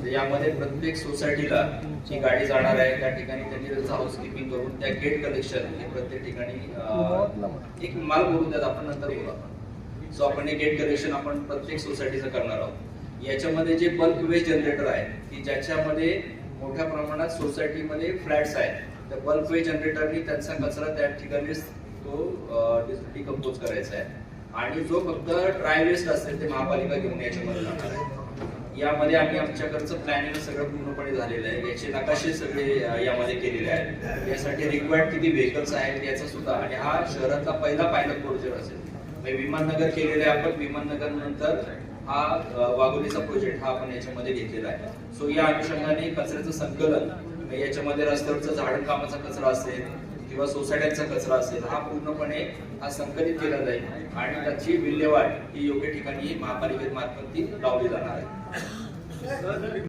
यामध्ये प्रत्येक सोसायटीला जी गाडी जाणार आहे त्या ठिकाणी त्यांनी त्याचं हाऊसकीपिंग करून त्या गेट कलेक्शन हे प्रत्येक ठिकाणी एक माल बोलून द्यात, आपण नंतर बोलू आपण. सो आपण हे गेट कलेक्शन आपण प्रत्येक सोसायटीचं करणार आहोत. याच्यामध्ये जे बल्क वेस्ट जनरेटर आहे की ज्याच्यामध्ये मोठ्या प्रमाणात सोसायटीमध्ये फ्लॅट्स आहेत, त्या बल्क वेस्ट जनरेटरनी त्यांचा कचरा त्या ठिकाणी तो डिकम्पोज करायचा आहे आणि जो फक्त ड्राय वेस्ट असेल ते महापालिका घेऊन याच्यामध्ये जाणार आहे. यामध्ये आम्ही आमच्याकडचं प्लॅनिंग सगळं पूर्णपणे झालेलं आहे. याचे नकाशे सगळे यामध्ये केलेले आहेत. यासाठी रिक्वायर्ड किती व्हेकल्स आहेत याचा सुद्धा, आणि हा शहरातला पहिला पायलट प्रोजेक्ट असेल. म्हणजे विमाननगर केलेलं आहे आपण, विमाननगर नंतर हा वाघोलीचा प्रोजेक्ट हा आपण याच्यामध्ये घेतलेला आहे. सो या अनुषंगाने कचऱ्याचं संकलन, याच्यामध्ये रस्त्यावरचा झाड कामाचा कचरा असेल किंवा सोसायट्यांचा कचरा असेल, हा पूर्णपणे हा संकलित केला जाईल आणि त्याची विल्हेवाट ही योग्य ठिकाणी महापालिकेमार्फत ती लावली जाणार आहे.